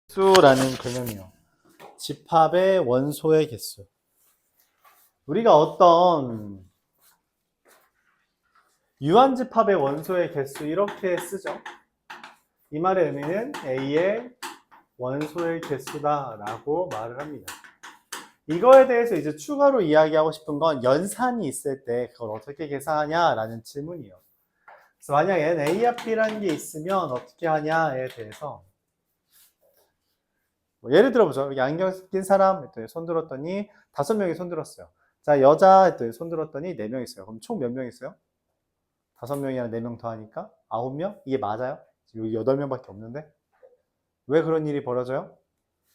개수라는 개념이요. 집합의 원소의 개수. 우리가 어떤 유한집합의 원소의 개수 이렇게 쓰죠. 이 말의 의미는 A의 원소의 개수다 라고 말을 합니다. 이거에 대해서 이제 추가로 이야기하고 싶은 건 연산이 있을 때 그걸 어떻게 계산하냐 라는 질문이에요. 그래서 만약에 A와 B라는 게 있으면 어떻게 하냐에 대해서 예를 들어보죠. 여기 안경 낀 사람 했더니 손 들었더니 5명이 손 들었어요. 자, 여자 했더니 손 들었더니 4명 있어요. 그럼 총 몇 명 있어요? 5명이랑 4명 더하니까 9명? 이게 맞아요? 여기 8명밖에 없는데? 왜 그런 일이 벌어져요?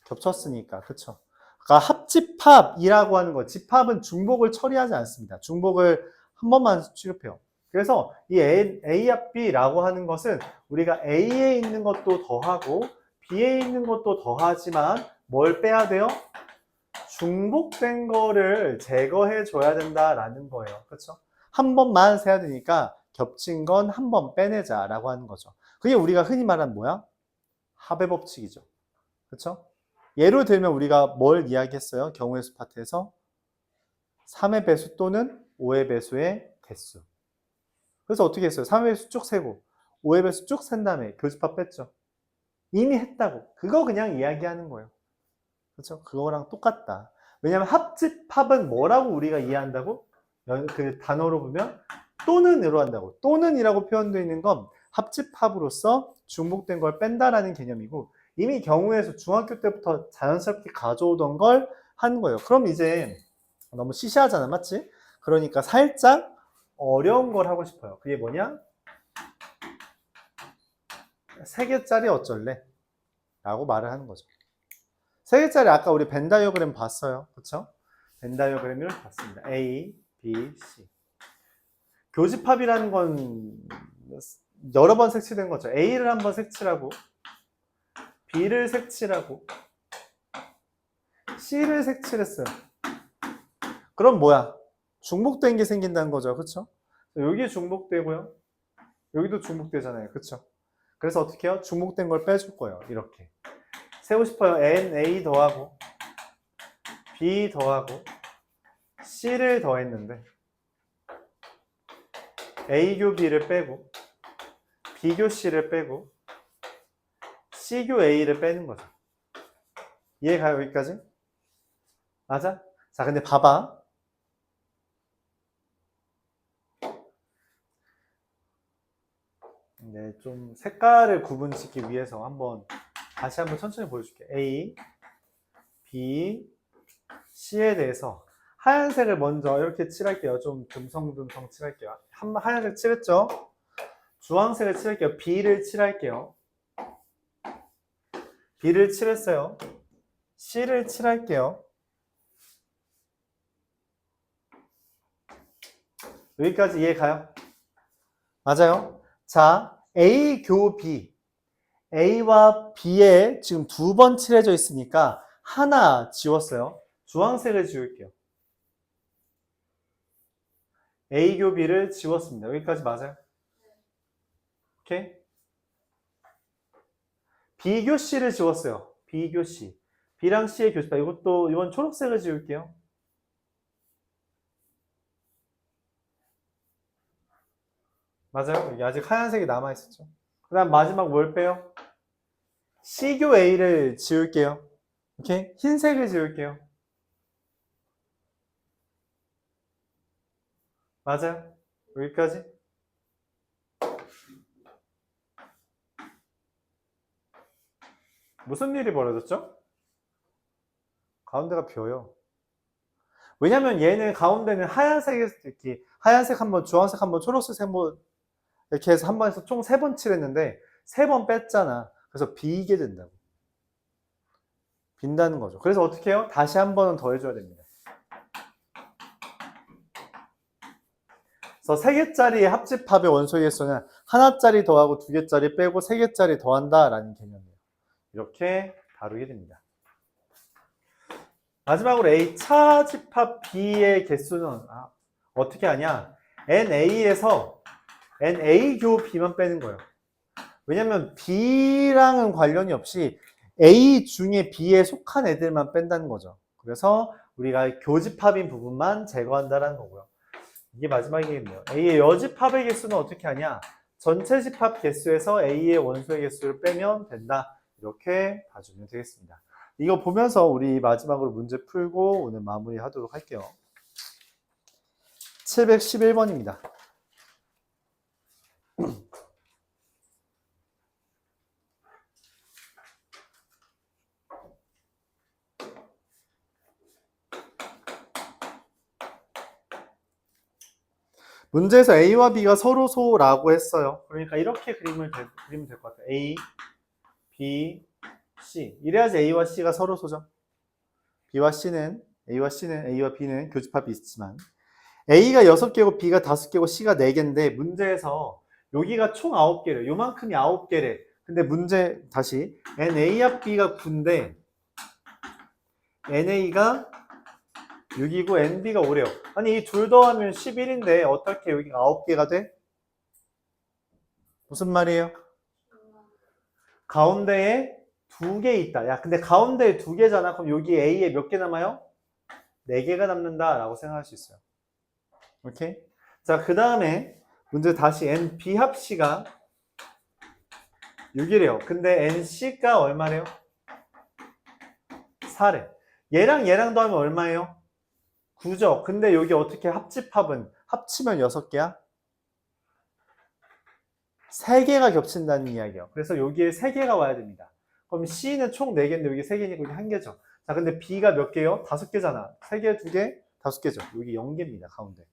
겹쳤으니까. 그쵸? 그러니까 합집합이라고 하는 거, 집합은 중복을 처리하지 않습니다. 중복을 한 번만 취급해요. 그래서 이 A와 B라고 하는 것은 우리가 A에 있는 것도 더하고 B에 있는 것도 더하지만 뭘 빼야 돼요? 중복된 거를 제거해 줘야 된다라는 거예요. 그렇죠? 한 번만 세야 되니까 겹친 건 한 번 빼내자라고 하는 거죠. 그게 우리가 흔히 말하는 뭐야? 합의 법칙이죠. 그렇죠? 예로 들면 우리가 뭘 이야기했어요? 경우의 수 파트에서 3의 배수 또는 5의 배수의 개수. 그래서 어떻게 했어요? 3의 배수 쭉 세고 5의 배수 쭉 센 다음에 교집합 뺐죠. 이미 했다고. 그거 그냥 이야기하는 거예요. 그렇죠? 그거랑 똑같다. 왜냐하면 합집합은 뭐라고 우리가 이해한다고? 그 단어로 보면 또는으로 한다고. 또는이라고 표현되어 있는 건 합집합으로서 중복된 걸 뺀다라는 개념이고 이미 경우에서 중학교 때부터 자연스럽게 가져오던 걸 하는 거예요. 그럼 이제 너무 시시하잖아, 맞지? 그러니까 살짝 어려운 걸 하고 싶어요. 그게 뭐냐? 3개짜리 어쩔래? 라고 말을 하는 거죠. 3개짜리 아까 우리 벤 다이어그램 봤어요. 그쵸? 벤 다이어그램을 봤습니다. A, B, C. 교집합이라는 건 여러 번 색칠된 거죠. A를 한번 색칠하고 B를 색칠하고 C를 색칠했어요. 그럼 뭐야? 중복된 게 생긴다는 거죠. 그쵸? 여기 중복되고요. 여기도 중복되잖아요. 그쵸? 그래서 어떻게 해요? 중복된 걸 빼줄 거예요. 이렇게. 세고 싶어요. N, A 더하고 B 더하고 C를 더했는데 A교 B를 빼고 B교 C를 빼고 C교 A를 빼는 거죠. 이해가요? 여기까지? 맞아? 자, 근데 봐봐. 네, 좀 색깔을 구분짓기 위해서 다시 한번 천천히 보여줄게. A, B, C에 대해서 하얀색을 먼저 이렇게 칠할게요. 좀 듬성듬성 칠할게요. 하얀색 칠했죠? 주황색을 칠할게요. B를 칠할게요. B를 칠했어요. C를 칠할게요. 여기까지 이해가요? 맞아요. 자, A 교 B. A와 B에 지금 2번 칠해져 있으니까 하나 지웠어요. 주황색을 지울게요. A 교 B를 지웠습니다. 여기까지 맞아요? 오케이? B 교 C를 지웠어요. B 교 C. B랑 C의 교집합. 이건 초록색을 지울게요. 맞아요? 여기 아직 하얀색이 남아있었죠. 그 다음 마지막 뭘 빼요? C교 A를 지울게요. 오케이? 흰색을 지울게요. 맞아요? 여기까지? 무슨 일이 벌어졌죠? 가운데가 비어요. 왜냐면 얘는 가운데는 하얀색 한 번, 주황색 한 번, 초록색 한 번, 이렇게 해서 한 번에서 총 3번 칠했는데 3번 뺐잖아. 그래서 비게 된다고. 빈다는 거죠. 그래서 어떻게 해요? 다시 한 번은 더 해줘야 됩니다. 그래서 3개짜리 합집합의 원소의 개수는 하나짜리 더하고 2개짜리 빼고 3개짜리 더한다 라는 개념이에요. 이렇게 다루게 됩니다. 마지막으로 A 차집합 B의 개수는 어떻게 하냐? NA에서 NA 교 B만 빼는 거예요. 왜냐면 B랑은 관련이 없이 A 중에 B에 속한 애들만 뺀다는 거죠. 그래서 우리가 교집합인 부분만 제거한다는 거고요. 이게 마지막이겠네요. A의 여집합의 개수는 어떻게 하냐? 전체 집합 개수에서 A의 원소의 개수를 빼면 된다. 이렇게 봐주면 되겠습니다. 이거 보면서 우리 마지막으로 문제 풀고 오늘 마무리 하도록 할게요. 711번입니다. 문제에서 A와 B가 서로소라고 했어요. 그러니까 이렇게 그리면 될 것 같아요. A, B, C. 이래야지 A와 C가 서로소죠. A와 B는 교집합이 있지만 A가 6개고 B가 5개고 C가 4개인데 문제에서 여기가 총 9개래. 요만큼이 9개래. 근데 문제 다시 NA 합 B가 9인데 NA가 6이고 NB가 5래요. 아니 이 둘 더하면 11인데 어떻게 여기가 9개가 돼? 무슨 말이에요? 가운데에 2개 있다. 야 근데 가운데에 2개잖아. 그럼 여기 A에 몇 개 남아요? 4개가 남는다 라고 생각할 수 있어요. 오케이? 자, 그 다음에 문제 다시 NB 합 C가 6이래요. 근데 NC가 얼마래요? 4래. 얘랑 더하면 얼마예요? 9죠. 근데 여기 어떻게 합집합은 합치면 6개야? 3개가 겹친다는 이야기예요. 그래서 여기에 3개가 와야 됩니다. 그럼 C는 총 4개인데 여기 3개니까 여기 1개죠. 자, 근데 B가 몇 개요? 5개잖아. 3개, 2개, 5개죠. 여기 0개입니다. 가운데.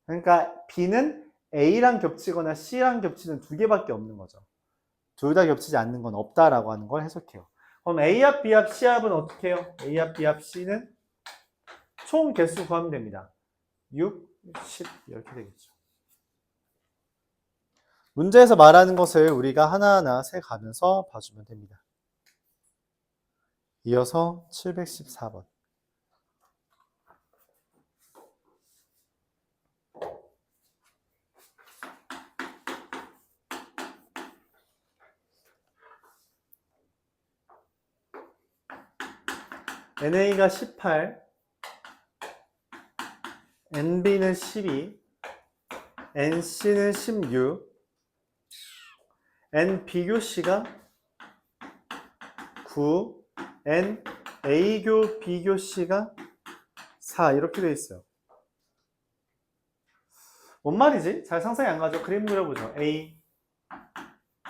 그러니까 B는 A랑 겹치거나 C랑 겹치는 2개밖에 없는 거죠. 둘 다 겹치지 않는 건 없다라고 하는 걸 해석해요. 그럼 A합, B합, C합은 어떻게 해요? A합, B합, C는 총 개수 구하면 됩니다. 6, 10 이렇게 되겠죠. 문제에서 말하는 것을 우리가 하나하나 세가면서 봐주면 됩니다. 이어서 714번. NA가 18, NB는 12, NC는 16, NB교C가 9, NA교 B교C가 4 이렇게 되어 있어요. 뭔 말이지? 잘 상상이 안 가죠? 그림 그려보죠. A,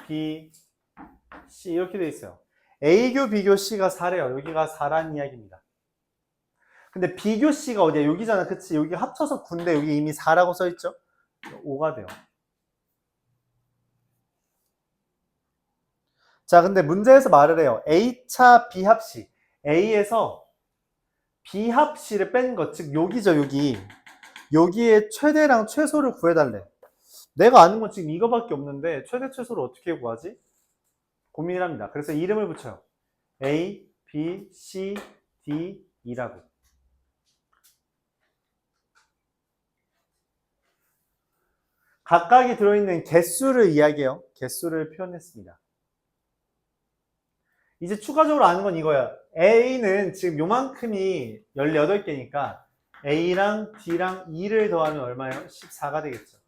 B, C 이렇게 되어 있어요. A교 B교 C가 4래요. 여기가 4라는 이야기입니다. 근데 B교 C가 어디야? 여기잖아. 그치? 여기 합쳐서 9인데 여기 이미 4라고 써있죠? 5가 돼요. 자, 근데 문제에서 말을 해요. A차 B합C. A에서 B합C를 뺀 것, 즉 여기죠, 여기. 여기에 최대랑 최소를 구해달래. 내가 아는 건 지금 이거밖에 없는데 최대 최소를 어떻게 구하지? 고민을 합니다. 그래서 이름을 붙여요. A, B, C, D, E라고. 각각이 들어있는 개수를 이야기해요. 개수를 표현했습니다. 이제 추가적으로 아는 건 이거야. A는 지금 요만큼이 18개니까 A랑 D랑 E를 더하면 얼마예요? 14가 되겠죠.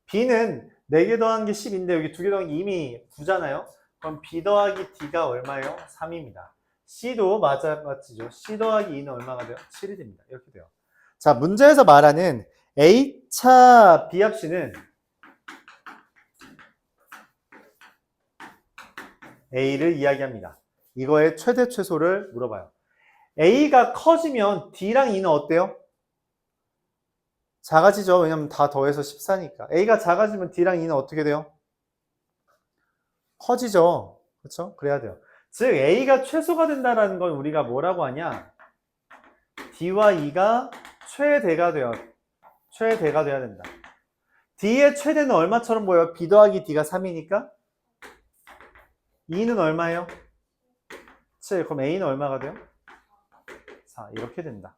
B는 4개 더한 게 10인데 여기 2개 더한 게 이미 9잖아요. 그럼 B 더하기 D가 얼마예요? 3입니다. C도 마찬가지죠. C 더하기 E는 얼마가 돼요? 7이 됩니다. 이렇게 돼요. 자, 문제에서 말하는 A차 B합C는 A를 이야기합니다. 이거의 최대 최소를 물어봐요. A가 커지면 D랑 E는 어때요? 작아지죠. 왜냐면 다 더해서 14니까. A가 작아지면 D랑 E는 어떻게 돼요? 커지죠. 그렇죠? 그래야 돼요. 즉 A가 최소가 된다는 건 우리가 뭐라고 하냐? D와 E가 최대가 돼야 된다. D의 최대는 얼마처럼 보여요? B 더하기 D가 3이니까 E는 얼마예요? 7. 그럼 A는 얼마가 돼요? 4. 이렇게 된다.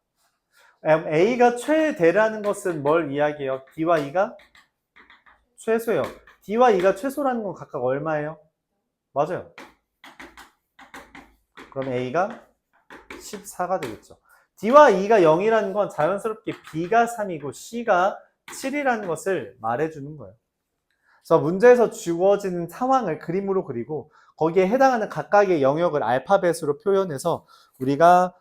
A가 최대라는 것은 뭘 이야기해요? D와 E가 최소예요. D와 E가 최소라는 건 각각 얼마예요? 맞아요. 그럼 A가 14가 되겠죠. D와 E가 0이라는 건 자연스럽게 B가 3이고 C가 7이라는 것을 말해주는 거예요. 그래서 문제에서 주어지는 상황을 그림으로 그리고 거기에 해당하는 각각의 영역을 알파벳으로 표현해서 우리가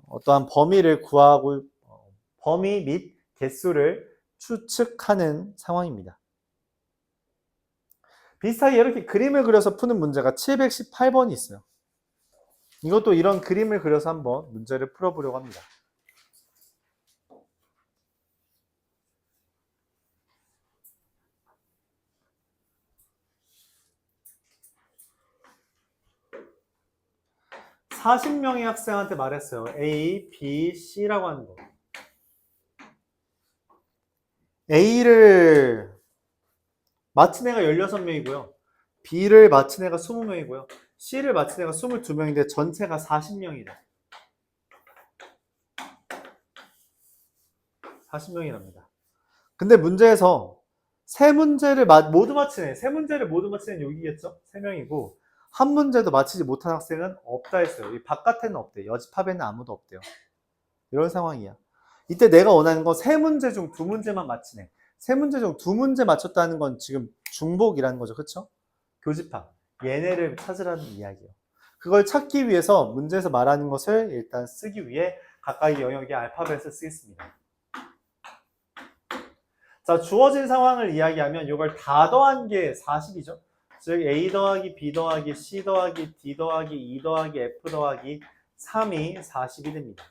어떠한 범위를 구하고 범위 및 개수를 추측하는 상황입니다. 비슷하게 이렇게 그림을 그려서 푸는 문제가 718번이 있어요. 이것도 이런 그림을 그려서 한번 문제를 풀어보려고 합니다. (40명의) 학생한테 말했어요. A, B, C라고 하는 거. A를 마친 애가 16명이고요. B를 마친 애가 20명이고요. C를 마친 애가 22명인데 전체가 40명이다. 40명이랍니다. 근데 문제에서 세 문제를 모두 마친 애, 세 문제를 모두 마친 애는 여기겠죠? 3명이고 한 문제도 마치지 못한 학생은 없다 했어요. 이 바깥에는 없대요. 여집합에는 아무도 없대요. 이런 상황이야. 이때 내가 원하는 건 세 문제 중 두 문제만 맞힌 애. 세 문제 중 두 문제 맞췄다는 건 지금 중복이라는 거죠. 그쵸? 교집합. 얘네를 찾으라는 이야기예요. 그걸 찾기 위해서 문제에서 말하는 것을 일단 쓰기 위해 각각의 영역의 알파벳을 쓰겠습니다. 자, 주어진 상황을 이야기하면 이걸 다 더한 게 40이죠. 즉 A 더하기 B 더하기 C 더하기 D 더하기 E 더하기 F 더하기 3이 40이 됩니다.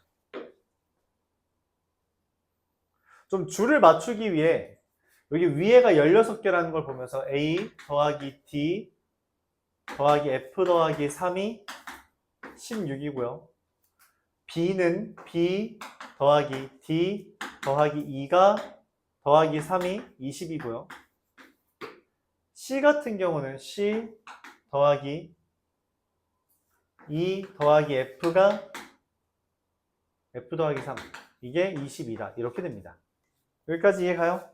좀 줄을 맞추기 위해 여기 위에가 16개라는 걸 보면서 A 더하기 D 더하기 F 더하기 3이 16이고요. B는 B 더하기 D 더하기 2가 더하기 3이 20이고요. C 같은 경우는 C 더하기 2 더하기 F가 F 더하기 3 이게 20이다. 이렇게 됩니다. 여기까지 이해가요?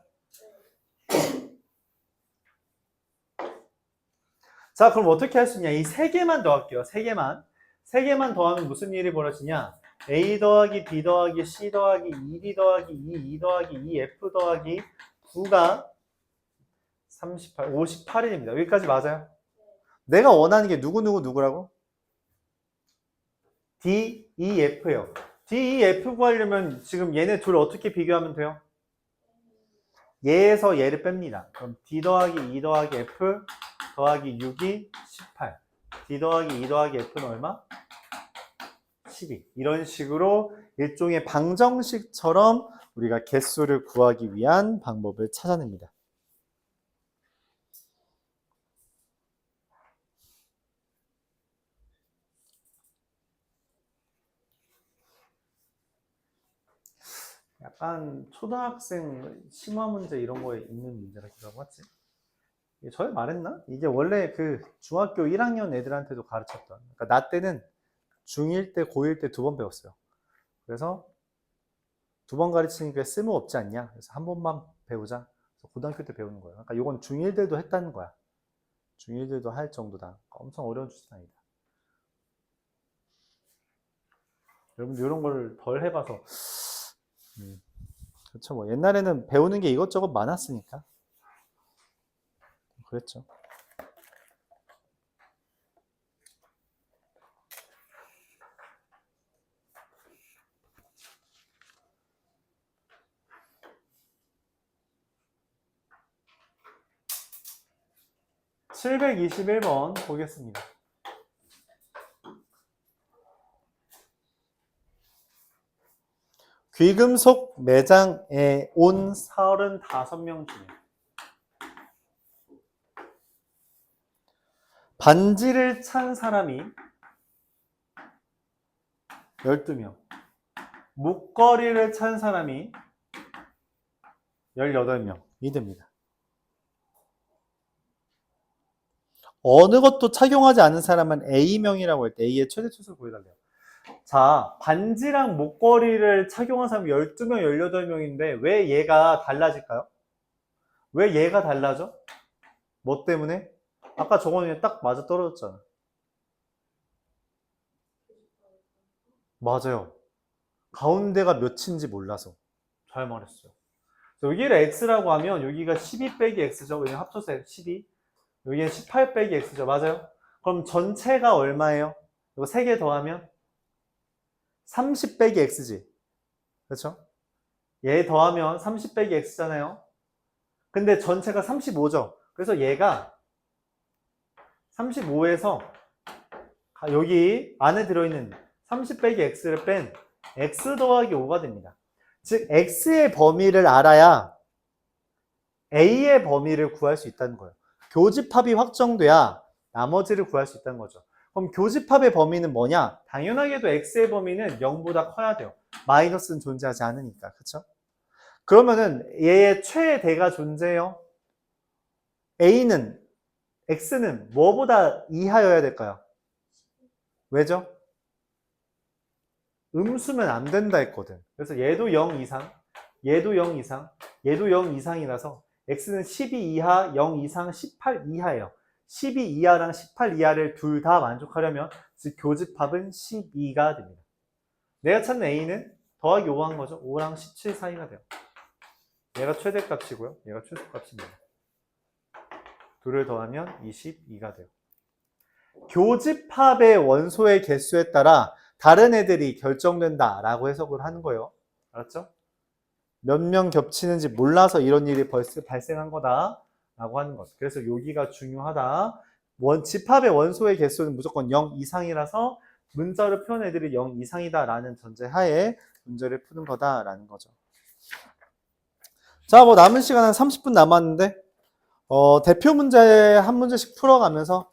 자, 그럼 어떻게 할 수 있냐? 이 세 개만 더할게요. 세 개만. 세 개만 더하면 무슨 일이 벌어지냐? A 더하기 B 더하기 C 더하기 2D 더하기 2, 2 더하기 2, F 더하기 9가 38, 58이 됩니다. 여기까지 맞아요? 내가 원하는 게 누구라고? D, E, F예요. D, E, F 구하려면 지금 얘네 둘 어떻게 비교하면 돼요? 얘에서 얘를 뺍니다. 그럼 D 더하기 2 더하기 F 더하기 6이 18. D 더하기 2 더하기 F는 얼마? 12. 이런 식으로 일종의 방정식처럼 우리가 개수를 구하기 위한 방법을 찾아냅니다. 약간 초등학생 심화 문제 이런 거에 있는 문제 같기도 하고 맞지? 전에 말했나? 이게 원래 그 중학교 1학년 애들한테도 가르쳤던. 그러니까 나 때는 중1 때, 고1 때 두 번 배웠어요. 그래서 두 번 가르치니까 쓸모없지 않냐? 그래서 한 번만 배우자. 그래서 고등학교 때 배우는 거예요. 그러니까 이건 중1들도 했다는 거야. 중1들도 할 정도다. 엄청 어려운 주제는 아니다. 여러분들 이런 걸 덜 해봐서 그렇죠. 뭐 옛날에는 배우는 게 이것저것 많았으니까 그랬죠. (721번) 보겠습니다. 귀금속 매장에 온 35명 중에 반지를 찬 사람이 12명, 목걸이를 찬 사람이 18명이 됩니다. 어느 것도 착용하지 않은 사람은 A명이라고 할 때 A의 최대 추수를 보여달래요. 자, 반지랑 목걸이를 착용한 사람이 12명, 18명인데 왜 얘가 달라질까요? 왜 얘가 달라져? 뭐 때문에? 아까 저거는 딱 맞아 떨어졌잖아. 맞아요. 가운데가 몇인지 몰라서. 잘 말했어요. 여기를 x라고 하면 여기가 12 빼기 x죠. 왜냐면 합쳐서 12. 여기는 18 빼기 x죠. 맞아요? 그럼 전체가 얼마예요? 이거 3개 더하면 30 빼기 x지. 그렇죠? 얘 더하면 30 빼기 x잖아요. 근데 전체가 35죠. 그래서 얘가 35에서 여기 안에 들어있는 30 빼기 x를 뺀 x 더하기 5가 됩니다. 즉 x의 범위를 알아야 a의 범위를 구할 수 있다는 거예요. 교집합이 확정돼야 나머지를 구할 수 있다는 거죠. 그럼 교집합의 범위는 뭐냐? 당연하게도 x의 범위는 0보다 커야 돼요. 마이너스는 존재하지 않으니까. 그렇죠? 그러면은 얘의 최대가 존재해요. x는 뭐보다 이하여야 될까요? 왜죠? 음수면 안 된다 했거든. 그래서 얘도 0 이상, 얘도 0 이상, 얘도 0 이상이라서 x는 12 이하, 0 이상, 18 이하예요. 12 이하랑 18 이하를 둘 다 만족하려면 즉 교집합은 12가 됩니다. 내가 찾는 a는 더하기 5 한 거죠. 5랑 17 사이가 돼요. 얘가 최대값이고요. 얘가 최소값입니다. 둘을 더하면 22가 돼요. 교집합의 원소의 개수에 따라 다른 애들이 결정된다라고 해석을 하는 거예요. 알았죠? 몇 명 겹치는지 몰라서 이런 일이 발생한 거다라고 하는 거죠. 그래서 여기가 중요하다. 집합의 원소의 개수는 무조건 0 이상이라서 문자로 표현 애들이 0 이상이다라는 전제하에 문제를 푸는 거다라는 거죠. 자, 남은 시간은 30분 남았는데 대표 문제 한 문제씩 풀어가면서